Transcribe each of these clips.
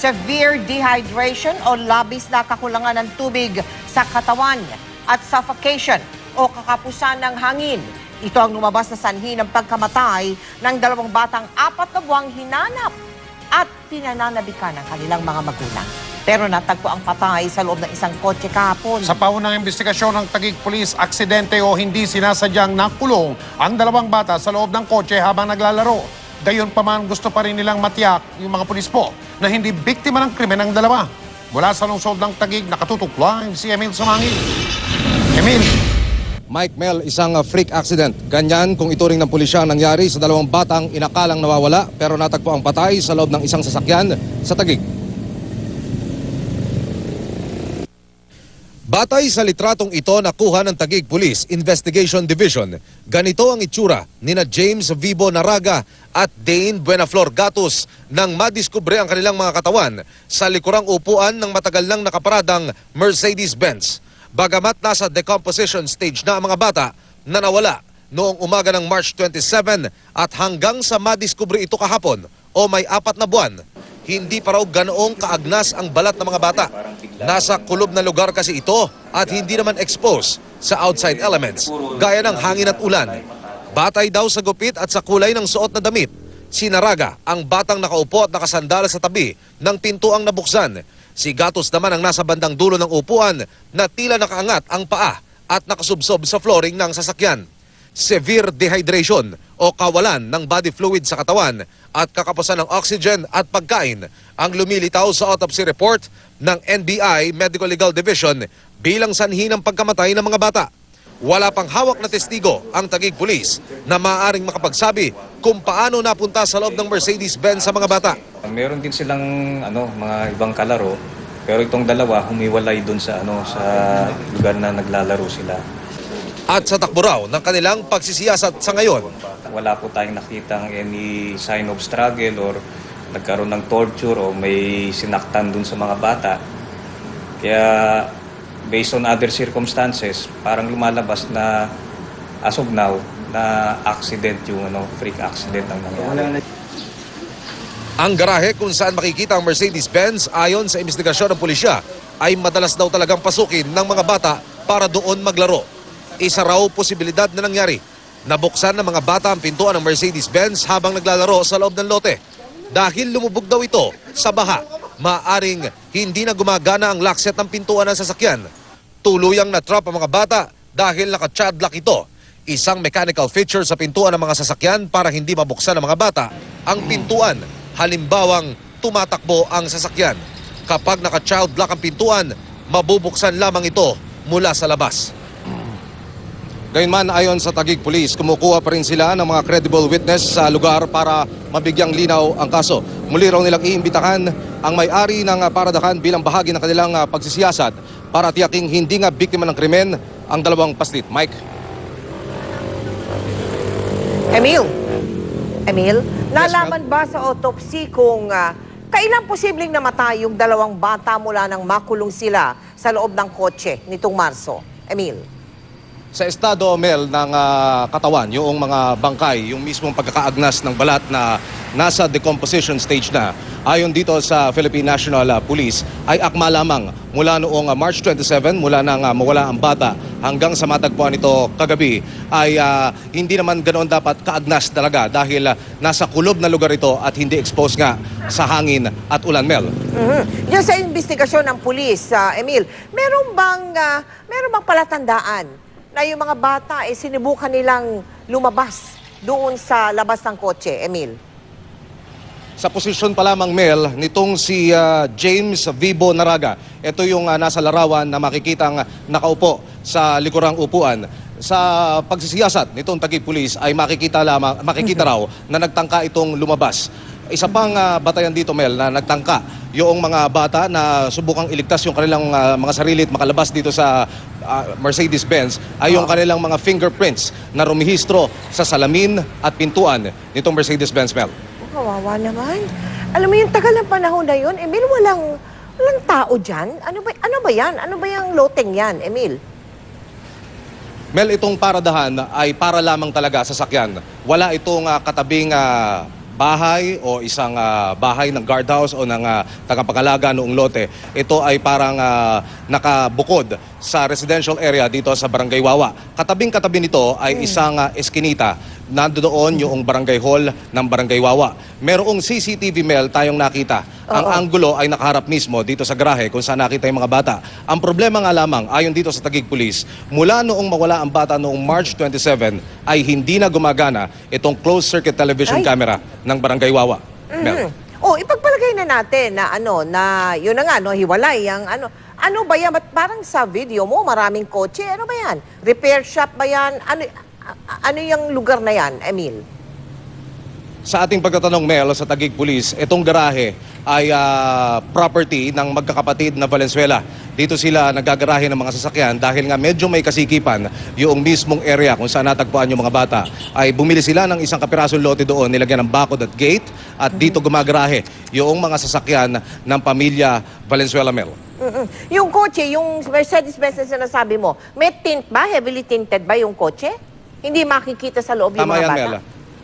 severe dehydration o labis na kakulangan ng tubig sa katawan at suffocation o kakapusan ng hangin. Ito ang lumabas na sanhi ng pagkamatay ng dalawang batang 4 na buwang hinanap at pinananabikan ng kanilang mga magulang. Pero natagpo ang patay sa loob ng isang kotse kahapon. Sa paunang investigasyon ng Taguig Police, aksidente o hindi sinasadyang nakulong ang dalawang bata sa loob ng kotse habang naglalaro. Gayon pa man, gusto pa rin nilang matiyak yung mga pulis po na hindi biktima ng krimen ang dalawa. Mula sa lungsod ng Taguig, nakatutok live si Emil Sumangil. Emil. Mike, Mel, isang freak accident. Ganyan kung ituring ng pulisya nangyari sa dalawang batang inakalang nawawala pero natagpo ang patay sa loob ng isang sasakyan sa Taguig. Batay sa litratong ito nakuha ng Taguig Police Investigation Division, ganito ang itsura nina James Vibo Naraga at Dane Buenaflor Gatos nang madiskubre ang kanilang mga katawan sa likurang upuan ng matagal nang nakaparadang Mercedes-Benz. Bagamat nasa decomposition stage na ang mga bata na nawala noong umaga ng March 27 at hanggang sa madiskubre ito kahapon o may 4 na buwan, hindi pa raw ganoong kaagnas ang balat ng mga bata. Nasa kulob na lugar kasi ito at hindi naman exposed sa outside elements, gaya ng hangin at ulan. Batay daw sa gupit at sa kulay ng suot na damit, si Naraga ang batang nakaupo at nakasandal sa tabi ng pintuang nabuksan. Si Gatos naman ang nasa bandang dulo ng upuan na tila nakaangat ang paa at nakasubsob sa flooring ng sasakyan. Severe dehydration o kawalan ng body fluid sa katawan at kakapusan ng oxygen at pagkain ang lumilitaw sa autopsy report ng NBI Medical Legal Division bilang sanhi ng pagkamatay ng mga bata. Wala pang hawak na testigo ang Taguig Police na maaaring makapagsabi kung paano napunta sa loob ng Mercedes-Benz sa mga bata. Meron din silang mga ibang kalaro, pero itong dalawa humiwalay doon sa sa lugar na naglalaro sila. At sa takbo raw ng kanilang pagsisiyasat sa ngayon, wala po tayong nakitang any sign of struggle or nagkaroon ng torture o may sinaktan dun sa mga bata. Kaya based on other circumstances, parang lumalabas na as of now na accident yung freak accident ang nangyari. Ang garahe kung saan makikita ang Mercedes-Benz ayon sa investigasyon ng pulisya ay madalas daw talagang pasukin ng mga bata para doon maglaro. Isa raw posibilidad na nangyari. Nabuksan ng mga bata ang pintuan ng Mercedes-Benz habang naglalaro sa loob ng lote. Dahil lumubog daw ito sa baha, maaring hindi na gumagana ang lockset ng pintuan ng sasakyan. Tuluyang na-trap ang mga bata dahil naka-chadlock ito. Isang mechanical feature sa pintuan ng mga sasakyan para hindi mabuksan ng mga bata ang pintuan. Halimbawang tumatakbo ang sasakyan. Kapag naka-child lock ang pintuan, mabubuksan lamang ito mula sa labas. Gayunman, ayon sa Taguig Police, kumukuha pa rin sila ng mga credible witness sa lugar para mabigyang linaw ang kaso. Muli raw nilang iimbitahan ang may-ari ng paradahan bilang bahagi ng kanilang pagsisiyasat para tiyaking hindi nga biktima ng krimen ang dalawang paslit. Mike? Emil, nalaman ba sa autopsy kung kailan posibleng namatay yung dalawang bata mula nang makulong sila sa loob ng kotse nitong Marso? Emil? Sa estado, Mel, ng katawan, yung mga bangkay, yung mismong pagkakaagnas ng balat na nasa decomposition stage na, ayon dito sa Philippine National Police, ay akma lamang mula noong March 27, mula nang mawala ang bata hanggang sa matagpuan nito kagabi, ay hindi naman ganoon dapat kaagnas talaga dahil nasa kulob na lugar ito at hindi exposed nga sa hangin at ulan, Mel. Diyan sa investigasyon ng pulis, Emil, meron bang palatandaan na yung mga bata sinubukan nilang lumabas doon sa labas ng kotse, Emil? Sa posisyon pa lamang, Mel, nitong si James Vibo Naraga, ito yung nasa larawan na makikitang nakaupo sa likurang upuan. Sa pagsisiyasat nitong Taguig Police ay makikita raw na nagtangka itong lumabas. Isa pang batayan dito, Mel, na nagtangka yung mga bata na subukang iligtas yung kanilang mga sarili at makalabas dito sa Mercedes-Benz ay yung kanilang mga fingerprints na rumihistro sa salamin at pintuan nitong Mercedes-Benz, Mel. Kawawa naman. Alam mo yung tagal ng panahon na yun, Emil, walang tao dyan. Ano ba yan? Ano ba yung loteng yan, Emil? Mel, itong paradahan ay para lamang talaga sa sakyan. Wala itong katabing bahay o isang bahay ng guardhouse o ng tagapag-alaga noong lote. Ito ay parang nakabukod sa residential area dito sa Barangay Wawa. Katabing-katabi nito ay isang eskinita. Nandoon yung barangay hall ng Barangay Wawa. Merong CCTV Mel tayong nakita. Ang anggulo ay nakaharap mismo dito sa garahe kung saan nakita yung mga bata. Ang problema nga lamang, ayon dito sa Taguig Police, mula noong mawala ang bata noong March 27 ay hindi na gumagana itong closed-circuit television camera ng Barangay Wawa. Mel. Ipagpalagay na natin na na yun na nga, hiwalay ang ano ba yan? Ba't parang sa video mo, maraming kotse. Ano ba yan? Repair shop ba yan? Ano yung lugar na yan, Emil? Sa ating pagtatanong, Mel, sa Taguig Police, itong garahe ay property ng magkakapatid na Valenzuela. Dito sila nagagarahe ng mga sasakyan dahil nga medyo may kasikipan yung mismong area kung saan natagpuan yung mga bata. Ay bumili sila ng isang kapirasong lote doon, nilagyan ng bakod at gate at dito gumagarahe yung mga sasakyan ng pamilya Valenzuela, Mel. Yung kotse, yung Mercedes-Benz na sinasabi mo, may tint ba? Heavily tinted ba yung kotse? Hindi makikita sa loob yung Tama mga yan, bata? Mel.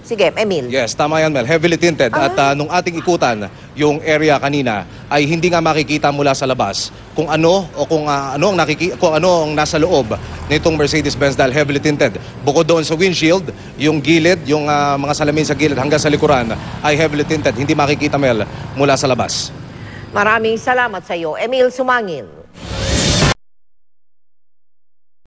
Sige, Emil. Yes, tama yan, Mel. Heavily tinted. At nung ating ikutan yung area kanina, ay hindi nga makikita mula sa labas kung ano o kung ano ang nasa loob nitong Mercedes-Benz dahil heavily tinted. Bukod doon sa windshield, yung gilid, yung mga salamin sa gilid hanggang sa likuran ay heavily tinted. Hindi makikita, Mel, mula sa labas. Maraming salamat sa iyo, Emil Sumangil.